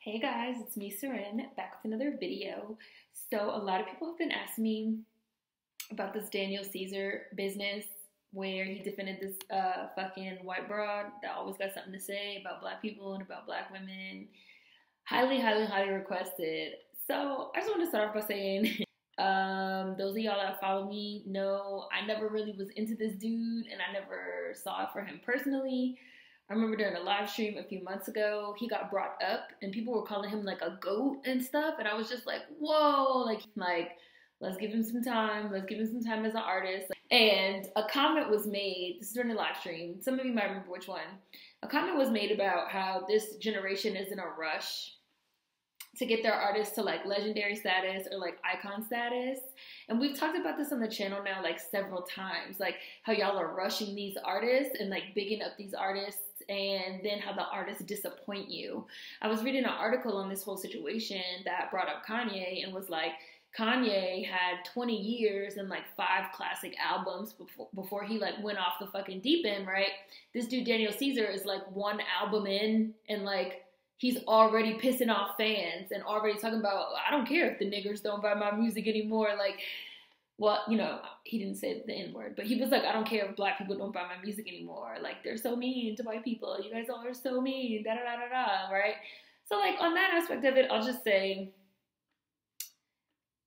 Hey guys, it's me, Seren, back with another video. So a lot of people have been asking me about this Daniel Caesar business where he defended this fucking white broad that always got something to say about black people and about black women. Highly, highly, highly requested. So I just want to start off by saying, those of y'all that follow me know I never really was into this dude and I never saw it for him personally. I remember during a live stream a few months ago, he got brought up and people were calling him like a goat and stuff. And I was just like, whoa, like, let's give him some time. Let's give him some time as an artist. And a comment was made, this is during the live stream. Some of you might remember which one. A comment was made about how this generation is in a rush to get their artists to like legendary status or like icon status. And we've talked about this on the channel now like several times, like how y'all are rushing these artists and like bigging up these artists and then how the artists disappoint you. I was reading an article on this whole situation that brought up Kanye and was like, Kanye had 20 years and like 5 classic albums before he like went off the fucking deep end, right? This dude Daniel Caesar is like 1 album in and like he's already pissing off fans and already talking about, I don't care if the niggers don't buy my music anymore. Like, well, you know, he didn't say the N-word, but he was like, I don't care if black people don't buy my music anymore. Like, they're so mean to white people. You guys all are so mean, da-da-da-da-da, right? So, like, on that aspect of it, I'll just say,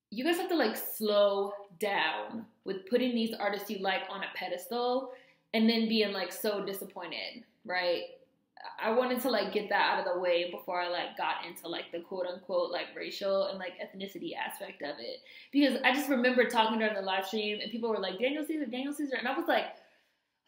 you guys have to, like, slow down with putting these artists you like on a pedestal and then being, like, so disappointed, right? I wanted to like get that out of the way before I like got into like the quote unquote like racial and like ethnicity aspect of it, because I just remember talking during the live stream and people were like Daniel Caesar, and I was like,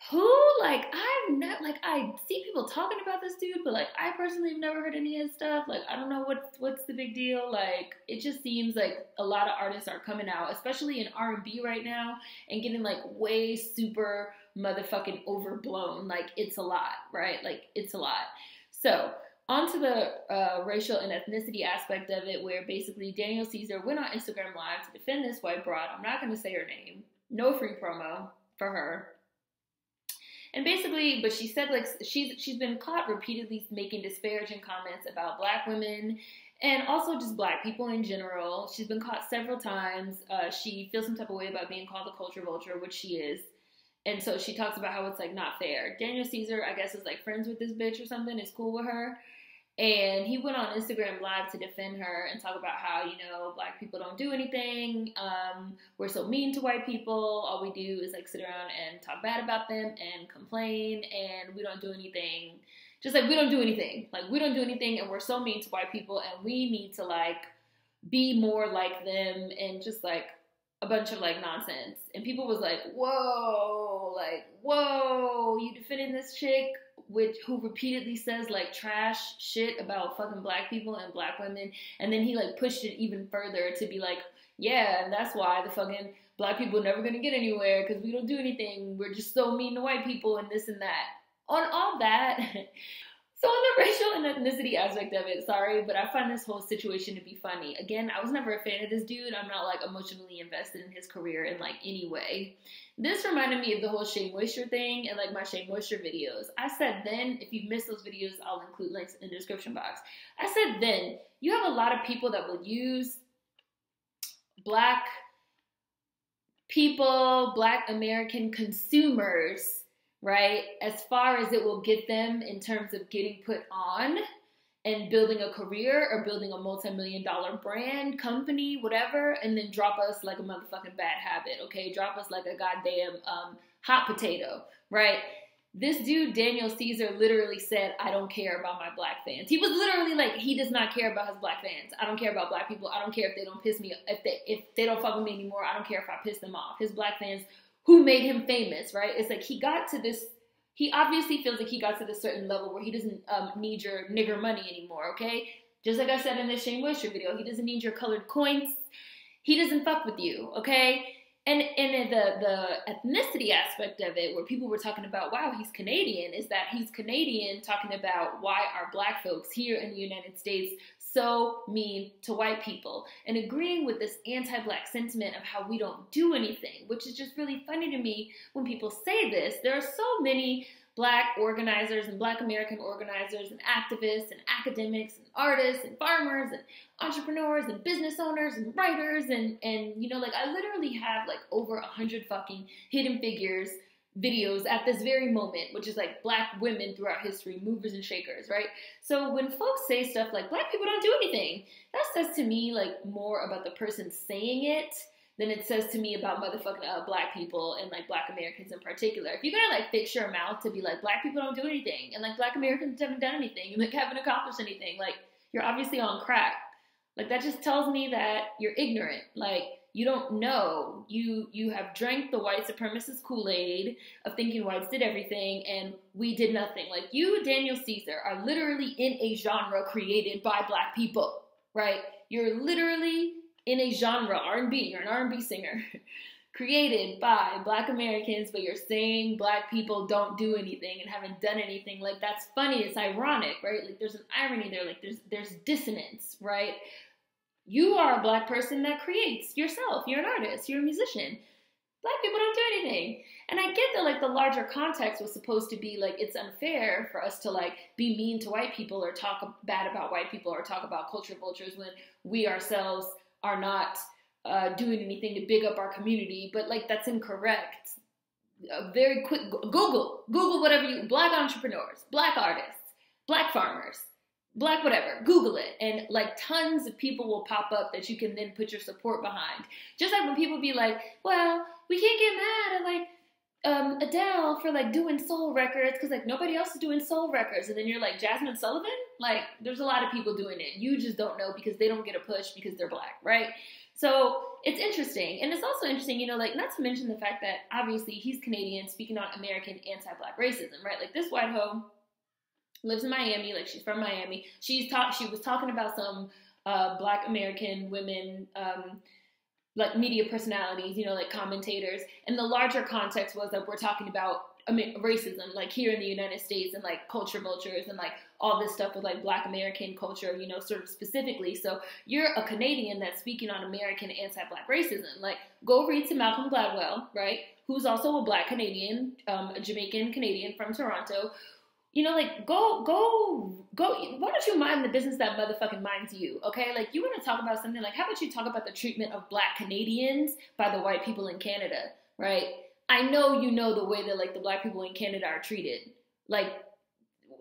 who? Like I've not like I see people talking about this dude, but like I personally have never heard any of his stuff. Like I don't know what's the big deal. Like it just seems like a lot of artists are coming out, especially in R&B right now, and getting like way super motherfucking overblown. Like it's a lot, right? Like it's a lot. So onto the racial and ethnicity aspect of it, where basically Daniel Caesar went on Instagram Live to defend this white broad. I'm not going to say her name. No free promo for her. And basically, but she said like she's been caught repeatedly making disparaging comments about black women and also just black people in general. She's been caught several times. She feels some type of way about being called a culture vulture, which she is. And so she talks about how it's like not fair. Daniel Caesar, I guess, is like friends with this bitch or something, is cool with her. And he went on Instagram Live to defend her and talk about how, you know, black people don't do anything. We're so mean to white people. All we do is like sit around and talk bad about them and complain, and we don't do anything. Just like we don't do anything. Like we don't do anything, and we're so mean to white people, and we need to like be more like them, and just like a bunch of like nonsense. And people was like, whoa, you defending this chick who repeatedly says like trash shit about fucking black people and black women. And then he like pushed it even further to be like, yeah, and that's why the fucking black people are never gonna get anywhere because we don't do anything. We're just so mean to white people and this and that. On all that, so on the racial and ethnicity aspect of it, sorry, but I find this whole situation to be funny. Again, I was never a fan of this dude. I'm not like emotionally invested in his career in like any way. This reminded me of the whole Shea Moisture thing and like my Shea Moisture videos. I said then, if you've missed those videos, I'll include links in the description box. I said then, you have a lot of people that will use black people, black American consumers, right, as far as it will get them in terms of getting put on and building a career or building a multi-million-dollar brand, company, whatever, and then drop us like a motherfucking bad habit, okay? Drop us like a goddamn hot potato, right? This dude, Daniel Caesar, literally said, I don't care about my black fans. He was literally like, he does not care about his black fans. I don't care about black people. I don't care if they don't piss me, if they don't fuck with me anymore. I don't care if I piss them off. His black fans who made him famous, right? It's like he got to this, he obviously feels like he got to this certain level where he doesn't need your nigger money anymore, okay? Just like I said in the Shea Moisture video, he doesn't need your colored coins. He doesn't fuck with you, okay? And in the ethnicity aspect of it, where people were talking about, wow, he's Canadian, is that he's Canadian talking about why are black folks here in the United States so mean to white people, and agreeing with this anti-black sentiment of how we don't do anything, which is just really funny to me when people say this. There are so many Black organizers and Black American organizers and activists and academics and artists and farmers and entrepreneurs and business owners and writers and you know, like I literally have like over 100 fucking hidden figures videos at this very moment, which is like Black women throughout history, movers and shakers, right? So when folks say stuff like Black people don't do anything, that says to me like more about the person saying it than it says to me about motherfucking Black people and like Black Americans in particular. If you're gonna like fix your mouth to be like Black people don't do anything and like Black Americans haven't done anything and like haven't accomplished anything, like you're obviously on crack. Like that just tells me that you're ignorant. Like you don't know. You have drank the white supremacist Kool-Aid of thinking whites did everything and we did nothing. Like you, Daniel Caeser, are literally in a genre created by Black people, right? You're literally in a genre, R&B, you're an R&B singer, created by Black Americans, but you're saying Black people don't do anything and haven't done anything. Like that's funny, it's ironic, right? Like there's an irony there, like there's dissonance, right? You are a Black person that creates yourself. You're an artist. You're a musician. Black people don't do anything. And I get that, like, the larger context was supposed to be, like, it's unfair for us to, like, be mean to white people or talk bad about white people or talk about culture vultures when we ourselves are not doing anything to big up our community. But, like, that's incorrect. Very quick, Google whatever you, Black entrepreneurs, Black artists, Black farmers, Black whatever, Google it, and like tons of people will pop up that you can then put your support behind. Just like when people be like, well, we can't get mad at like Adele for like doing soul records because like nobody else is doing soul records, and then you're like Jasmine Sullivan? Like there's a lot of people doing it. You just don't know because they don't get a push because they're Black, right? So it's interesting. And it's also interesting, you know, like not to mention the fact that obviously he's Canadian speaking on American anti-Black racism, right? Like this white hoe lives in Miami, like she's from Miami. She was talking about some Black American women, like media personalities, you know, like commentators. And the larger context was that we're talking about racism, like here in the United States and like culture vultures and like all this stuff with like Black American culture, you know, sort of specifically. So you're a Canadian that's speaking on American anti-Black racism. Like go read to Malcolm Gladwell, right? Who's also a Black Canadian, a Jamaican Canadian from Toronto. You know, like, go, why don't you mind the business that motherfucking minds you, okay? Like, you want to talk about something, like, how about you talk about the treatment of Black Canadians by the white people in Canada, right? I know you know the way that, like, the Black people in Canada are treated. Like,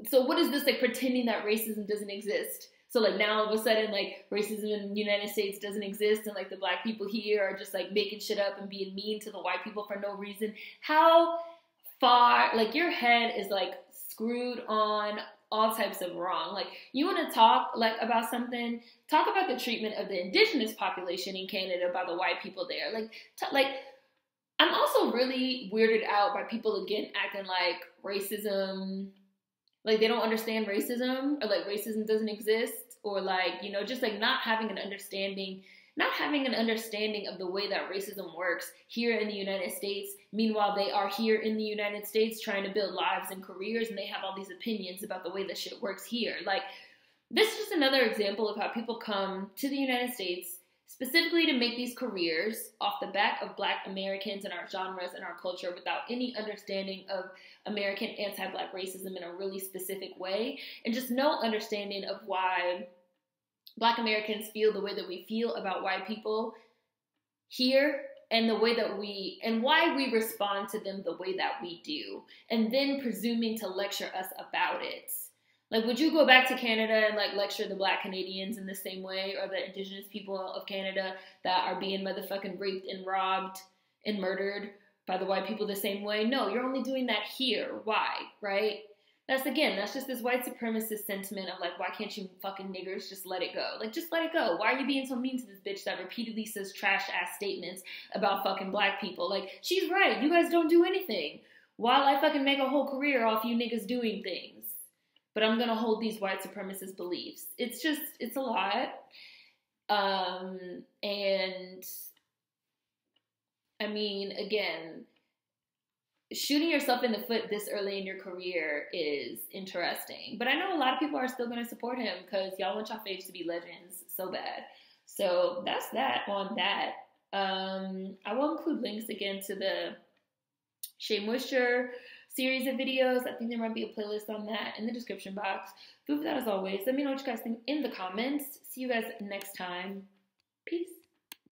so what is this, like, pretending that racism doesn't exist? So, like, now all of a sudden, like, racism in the United States doesn't exist and, like, the Black people here are just, like, making shit up and being mean to the white people for no reason. How far, like, your head is, like, screwed on all types of wrong. Like, you want to talk like about something, talk about the treatment of the indigenous population in Canada by the white people there. Like, I'm also really weirded out by people again acting like racism, like they don't understand racism or like racism doesn't exist or like, you know, just like not having an understanding of the way that racism works here in the United States. Meanwhile, they are here in the United States trying to build lives and careers, and they have all these opinions about the way that shit works here. Like, this is just another example of how people come to the United States specifically to make these careers off the back of Black Americans and our genres and our culture without any understanding of American anti-Black racism in a really specific way, and just no understanding of why Black Americans feel the way that we feel about white people here and the way that and why we respond to them the way that we do, and then presuming to lecture us about it. Like, would you go back to Canada and like lecture the Black Canadians in the same way, or the indigenous people of Canada that are being motherfucking raped and robbed and murdered by the white people the same way? No, you're only doing that here. Why? Right? That's just this white supremacist sentiment of like, why can't you fucking niggers just let it go? Like, just let it go. Why are you being so mean to this bitch that repeatedly says trash ass statements about fucking Black people? Like, she's right. You guys don't do anything. While I fucking make a whole career off you niggas doing things. But I'm gonna hold these white supremacist beliefs. It's a lot. And I mean, again, shooting yourself in the foot this early in your career is interesting. But I know a lot of people are still going to support him because y'all want y'all faves to be legends so bad. So that's that on that. I will include links again to the Shea Moisture series of videos. I think there might be a playlist on that in the description box. Food for that as always. Let me know what you guys think in the comments. See you guys next time. Peace.